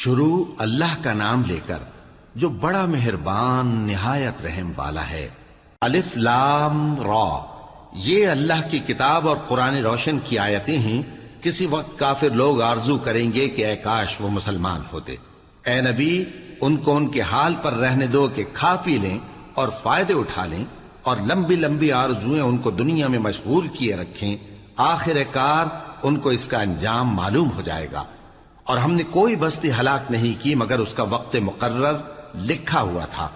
شروع اللہ کا نام لے کر جو بڑا مہربان نہایت رحم والا ہے۔ الف لام را، یہ اللہ کی کتاب اور قرآن روشن کی آیتیں ہیں۔ کسی وقت کافر لوگ آرزو کریں گے کہ اے کاش وہ مسلمان ہوتے۔ اے نبی، ان کو ان کے حال پر رہنے دو کہ کھا پی لیں اور فائدے اٹھا لیں، اور لمبی لمبی آرزویں ان کو دنیا میں مشغول کیے رکھیں۔ آخر کار ان کو اس کا انجام معلوم ہو جائے گا۔ اور ہم نے کوئی بستی ہلاک نہیں کی مگر اس کا وقت مقرر لکھا ہوا تھا۔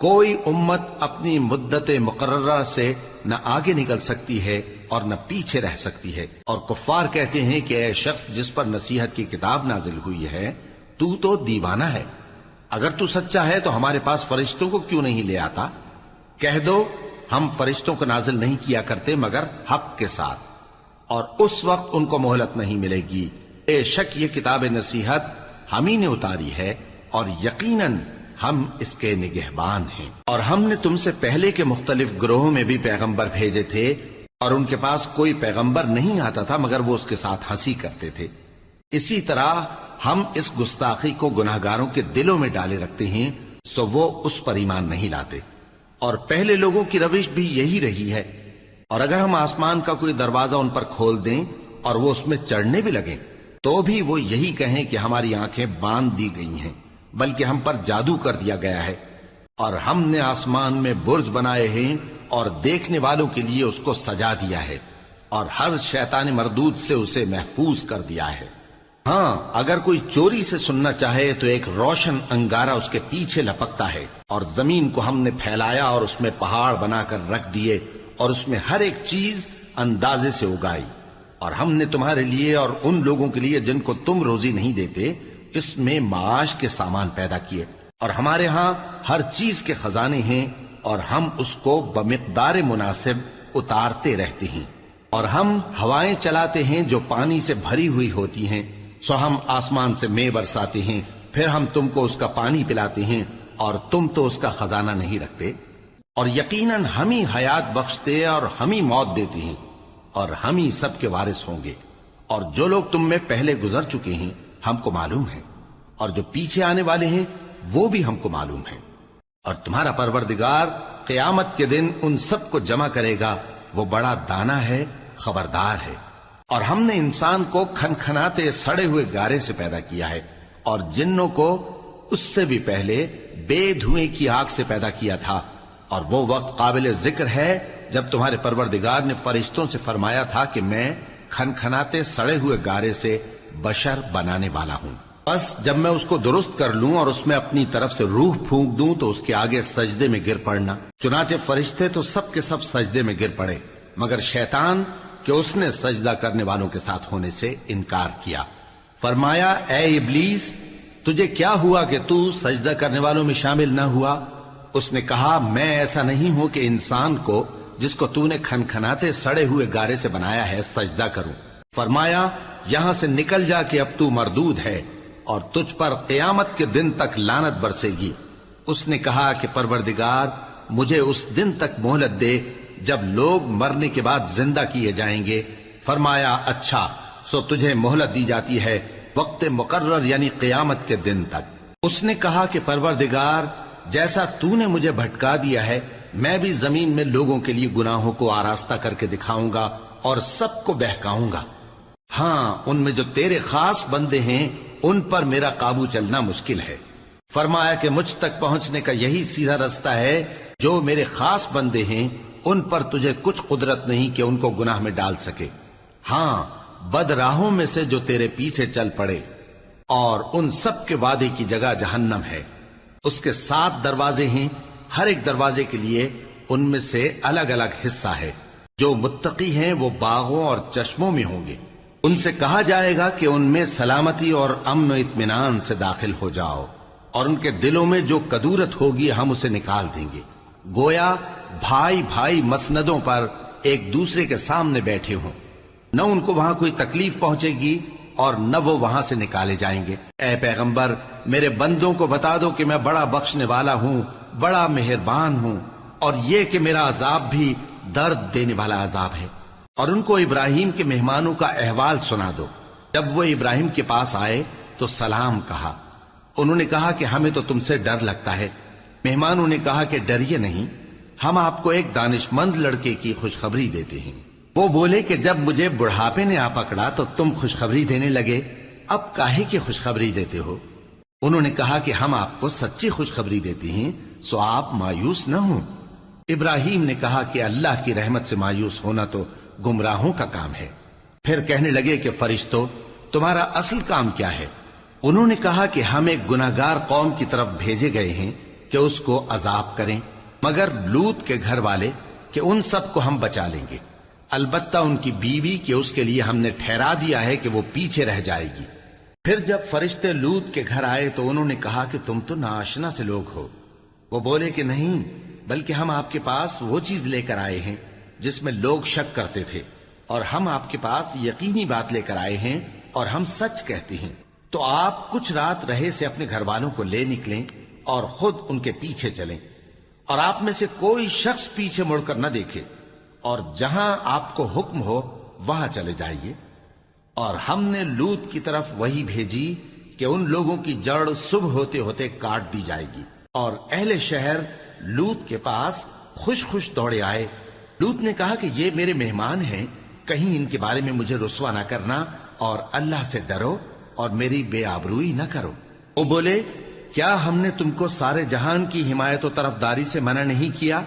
کوئی امت اپنی مدت مقررہ سے نہ آگے نکل سکتی ہے اور نہ پیچھے رہ سکتی ہے۔ اور کفار کہتے ہیں کہ اے شخص جس پر نصیحت کی کتاب نازل ہوئی ہے، تو دیوانہ ہے۔ اگر تو سچا ہے تو ہمارے پاس فرشتوں کو کیوں نہیں لے آتا؟ کہہ دو ہم فرشتوں کو نازل نہیں کیا کرتے مگر حق کے ساتھ، اور اس وقت ان کو مہلت نہیں ملے گی۔ بے شک یہ کتاب نصیحت ہم ہی نے اتاری ہے، اور یقیناً ہم اس کے نگہبان ہیں۔ اور ہم نے تم سے پہلے کے مختلف گروہوں میں بھی پیغمبر بھیجے تھے، اور ان کے پاس کوئی پیغمبر نہیں آتا تھا مگر وہ اس کے ساتھ ہنسی کرتے تھے۔ اسی طرح ہم اس گستاخی کو گناہگاروں کے دلوں میں ڈالے رکھتے ہیں، سو وہ اس پر ایمان نہیں لاتے۔ اور پہلے لوگوں کی روش بھی یہی رہی ہے۔ اور اگر ہم آسمان کا کوئی دروازہ ان پر کھول دیں اور وہ اس میں چڑھنے بھی لگیں تو بھی وہ یہی کہیں کہ ہماری آنکھیں باندھ دی گئی ہیں، بلکہ ہم پر جادو کر دیا گیا ہے۔ اور ہم نے آسمان میں برج بنائے ہیں اور دیکھنے والوں کے لیے اس کو سجا دیا ہے، اور ہر شیطان مردود سے اسے محفوظ کر دیا ہے۔ ہاں، اگر کوئی چوری سے سننا چاہے تو ایک روشن انگارہ اس کے پیچھے لپکتا ہے، اور زمین کو ہم نے پھیلایا اور اس میں پہاڑ بنا کر رکھ دیے، اور اس میں ہر ایک چیز اندازے سے اگائی۔ اور ہم نے تمہارے لیے اور ان لوگوں کے لیے جن کو تم روزی نہیں دیتے اس میں معاش کے سامان پیدا کیے، اور ہمارے ہاں ہر چیز کے خزانے ہیں، اور ہم اس کو بمقدار مناسب اتارتے رہتے ہیں۔ اور ہم ہوائیں چلاتے ہیں جو پانی سے بھری ہوئی ہوتی ہیں، سو ہم آسمان سے مے برساتے ہیں، پھر ہم تم کو اس کا پانی پلاتے ہیں، اور تم تو اس کا خزانہ نہیں رکھتے۔ اور یقیناً ہم ہی حیات بخشتے اور ہم ہی موت دیتے ہیں، اور ہم ہی سب کے وارث ہوں گے۔ اور جو لوگ تم میں پہلے گزر چکے ہیں ہم کو معلوم ہے، اور جو پیچھے آنے والے ہیں وہ بھی ہم کو معلوم ہے۔ اور تمہارا پروردگار قیامت کے دن ان سب کو جمع کرے گا، وہ بڑا دانا ہے، خبردار ہے۔ اور ہم نے انسان کو کھنکھناتے سڑے ہوئے گارے سے پیدا کیا ہے، اور جنوں کو اس سے بھی پہلے بے دھوئیں کی آگ سے پیدا کیا تھا۔ اور وہ وقت قابل ذکر ہے جب تمہارے پروردگار نے فرشتوں سے فرمایا تھا کہ میں کھنکھناتے سڑے ہوئے گارے سے بشر بنانے والا ہوں، بس جب میں اس کو درست کر لوں اور اس میں اپنی طرف سے روح پھونک دوں تو اس کے آگے سجدے میں گر پڑنا۔ چنانچہ فرشتے تو سب کے سب سجدے میں گر پڑے مگر شیطان کہ اس نے سجدہ کرنے والوں کے ساتھ ہونے سے انکار کیا۔ فرمایا اے ابلیس، تجھے کیا ہوا کہ تو سجدہ کرنے والوں میں شامل نہ ہوا؟ اس نے کہا میں ایسا نہیں ہوں کہ انسان کو جس کو تو نے کھنکھناتے سڑے ہوئے گارے سے بنایا ہے سجدہ کروں۔ فرمایا یہاں سے نکل جا کہ اب تو مردود ہے، اور تجھ پر قیامت کے دن تک لعنت برسے گی۔ اس نے کہا کہ پروردگار مجھے اس دن تک مہلت دے جب لوگ مرنے کے بعد زندہ کیے جائیں گے۔ فرمایا اچھا، سو تجھے مہلت دی جاتی ہے وقت مقرر یعنی قیامت کے دن تک۔ اس نے کہا کہ پروردگار جیسا تو نے مجھے بھٹکا دیا ہے میں بھی زمین میں لوگوں کے لیے گناہوں کو آراستہ کر کے دکھاؤں گا اور سب کو بہکاؤں گا۔ ہاں، ان میں جو تیرے خاص بندے ہیں ان پر میرا قابو چلنا مشکل ہے۔ فرمایا کہ مجھ تک پہنچنے کا یہی سیدھا رستہ ہے، جو میرے خاص بندے ہیں ان پر تجھے کچھ قدرت نہیں کہ ان کو گناہ میں ڈال سکے۔ ہاں، بد راہوں میں سے جو تیرے پیچھے چل پڑے، اور ان سب کے وعدے کی جگہ جہنم ہے۔ اس کے 7 دروازے ہیں، ہر ایک دروازے کے لیے ان میں سے الگ الگ حصہ ہے۔ جو متقی ہیں وہ باغوں اور چشموں میں ہوں گے۔ ان سے کہا جائے گا کہ ان میں سلامتی اور امن و اطمینان سے داخل ہو جاؤ، اور ان کے دلوں میں جو کدورت ہوگی ہم اسے نکال دیں گے، گویا بھائی بھائی مسندوں پر ایک دوسرے کے سامنے بیٹھے ہوں۔ نہ ان کو وہاں کوئی تکلیف پہنچے گی اور نہ وہ وہاں سے نکالے جائیں گے۔ اے پیغمبر میرے بندوں کو بتا دو کہ میں بڑا بخشنے والا ہوں، بڑا مہربان ہوں، اور یہ کہ میرا عذاب بھی درد دینے والا عذاب ہے۔ اور ان کو ابراہیم کے مہمانوں کا احوال سنا دو۔ جب وہ ابراہیم کے پاس آئے تو سلام کہا، انہوں نے کہا کہ ہمیں تو تم سے ڈر لگتا ہے۔ مہمانوں نے کہا کہ ڈریے نہیں، ہم آپ کو ایک دانشمند لڑکے کی خوشخبری دیتے ہیں۔ وہ بولے کہ جب مجھے بڑھاپے نے آ پکڑا تو تم خوشخبری دینے لگے، اب کاہے کی خوشخبری دیتے ہو؟ انہوں نے کہا کہ ہم آپ کو سچی خوشخبری دیتے ہیں، سو آپ مایوس نہ ہوں۔ ابراہیم نے کہا کہ اللہ کی رحمت سے مایوس ہونا تو گمراہوں کا کام ہے۔ پھر کہنے لگے کہ فرشتوں، تمہارا اصل کام کیا ہے؟ انہوں نے کہا کہ ہم ایک گناہگار قوم کی طرف بھیجے گئے ہیں کہ اس کو عذاب کریں، مگر لوط کے گھر والے کہ ان سب کو ہم بچا لیں گے، البتہ ان کی بیوی کہ اس کے لیے ہم نے ٹھہرا دیا ہے کہ وہ پیچھے رہ جائے گی۔ پھر جب فرشتے لوط کے گھر آئے تو انہوں نے کہا کہ تم تو ناآشنا سے لوگ ہو۔ وہ بولے کہ نہیں، بلکہ ہم آپ کے پاس وہ چیز لے کر آئے ہیں جس میں لوگ شک کرتے تھے، اور ہم آپ کے پاس یقینی بات لے کر آئے ہیں اور ہم سچ کہتے ہیں۔ تو آپ کچھ رات رہے سے اپنے گھر والوں کو لے نکلیں اور خود ان کے پیچھے چلیں، اور آپ میں سے کوئی شخص پیچھے مڑ کر نہ دیکھے، اور جہاں آپ کو حکم ہو وہاں چلے جائیے۔ اور ہم نے لوط کی طرف وہی بھیجی کہ ان لوگوں کی جڑ صبح ہوتے ہوتے کاٹ دی جائے گی، اور اہل شہر لوط کے پاس خوش خوش دوڑے آئے۔ لوط نے کہا کہ یہ میرے مہمان ہیں، کہیں ان کے بارے میں مجھے رسوا نہ کرنا، اور اللہ سے ڈرو اور میری بے آبروئی نہ کرو۔ وہ بولے، کیا ہم نے تم کو سارے جہان کی حمایت و طرفداری سے منع نہیں کیا؟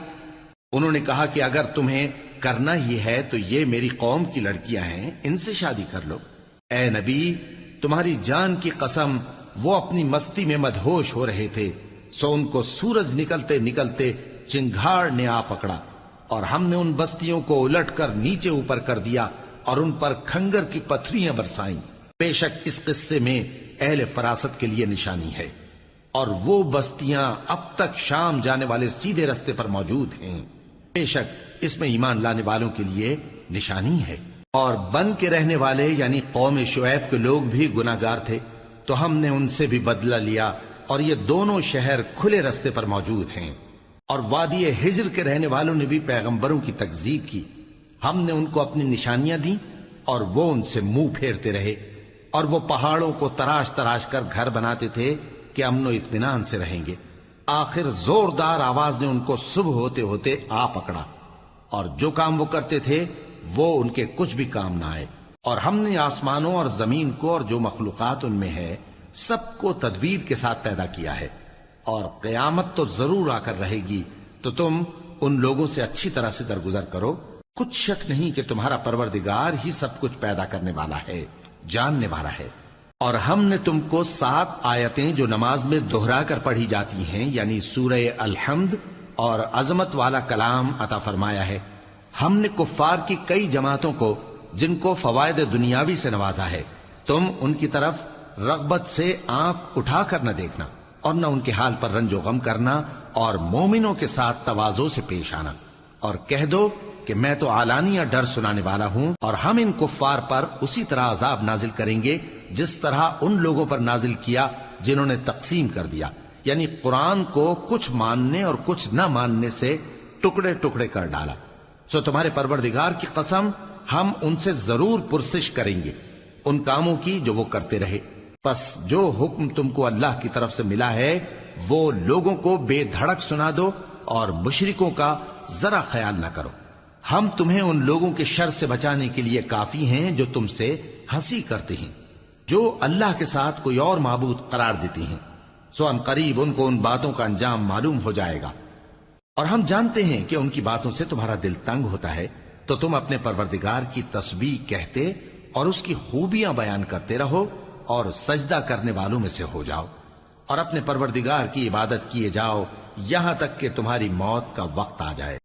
انہوں نے کہا کہ اگر تمہیں کرنا ہی ہے تو یہ میری قوم کی لڑکیاں ہیں، ان سے شادی کر لو۔ اے نبی، تمہاری جان کی قسم، وہ اپنی مستی میں مدہوش ہو رہے تھے، سو ان کو سورج نکلتے نکلتے چنگھاڑ نے آ پکڑا، اور ہم نے ان بستیوں کو الٹ کر نیچے اوپر کر دیا اور ان پر کھنگر کی پتھریاں برسائیں۔ بے شک اس قصے میں اہل فراست کے لیے نشانی ہے، اور وہ بستیاں اب تک شام جانے والے سیدھے رستے پر موجود ہیں۔ بے شک اس میں ایمان لانے والوں کے لیے نشانی ہے۔ اور بن کے رہنے والے یعنی قوم شعیب کے لوگ بھی گناہگار تھے، تو ہم نے ان سے بھی بدلہ لیا، اور یہ دونوں شہر کھلے رستے پر موجود ہیں۔ اور وادی ہجر کے رہنے والوں نے بھی پیغمبروں کی تکذیب کی، ہم نے ان کو اپنی نشانیاں دیں اور وہ ان سے منہ پھیرتے رہے، اور وہ پہاڑوں کو تراش تراش کر گھر بناتے تھے کہ امن و اطمینان سے رہیں گے۔ آخر زوردار آواز نے ان کو صبح ہوتے ہوتے آ پکڑا، اور جو کام وہ کرتے تھے وہ ان کے کچھ بھی کام نہ آئے۔ اور ہم نے آسمانوں اور زمین کو اور جو مخلوقات ان میں ہے سب کو تدبیر کے ساتھ پیدا کیا ہے، اور قیامت تو ضرور آ کر رہے گی، تو تم ان لوگوں سے اچھی طرح سے درگزر کرو۔ کچھ شک نہیں کہ تمہارا پروردگار ہی سب کچھ پیدا کرنے والا ہے، جاننے والا ہے۔ اور ہم نے تم کو 7 آیتیں جو نماز میں دہرا کر پڑھی جاتی ہیں، یعنی سورہ الحمد اور عظمت والا کلام عطا فرمایا ہے۔ ہم نے کفار کی کئی جماعتوں کو جن کو فوائد دنیاوی سے نوازا ہے، تم ان کی طرف رغبت سے آنکھ اٹھا کر نہ دیکھنا، اور نہ ان کے حال پر رنج و غم کرنا، اور مومنوں کے ساتھ تواضع سے پیش آنا، اور کہہ دو کہ میں تو اعلانیہ ڈر سنانے والا ہوں، اور ہم ان کفار پر اسی طرح عذاب نازل کریں گے جس طرح ان لوگوں پر نازل کیا جنہوں نے تقسیم کر دیا، یعنی قرآن کو کچھ ماننے اور کچھ نہ ماننے سے ٹکڑے ٹکڑے کر ڈالا۔ سو تمہارے پروردگار کی قسم، ہم ان سے ضرور پرسش کریں گے ان کاموں کی جو وہ کرتے رہے۔ پس جو حکم تم کو اللہ کی طرف سے ملا ہے وہ لوگوں کو بے دھڑک سنا دو، اور مشرکوں کا ذرا خیال نہ کرو۔ ہم تمہیں ان لوگوں کے شر سے بچانے کے لیے کافی ہیں جو تم سے ہنسی کرتے ہیں، جو اللہ کے ساتھ کوئی اور معبود قرار دیتے ہیں، سو ان قریب ان کو ان باتوں کا انجام معلوم ہو جائے گا۔ اور ہم جانتے ہیں کہ ان کی باتوں سے تمہارا دل تنگ ہوتا ہے، تو تم اپنے پروردگار کی تسبیح کہتے اور اس کی خوبیاں بیان کرتے رہو، اور سجدہ کرنے والوں میں سے ہو جاؤ، اور اپنے پروردگار کی عبادت کیے جاؤ یہاں تک کہ تمہاری موت کا وقت آ جائے۔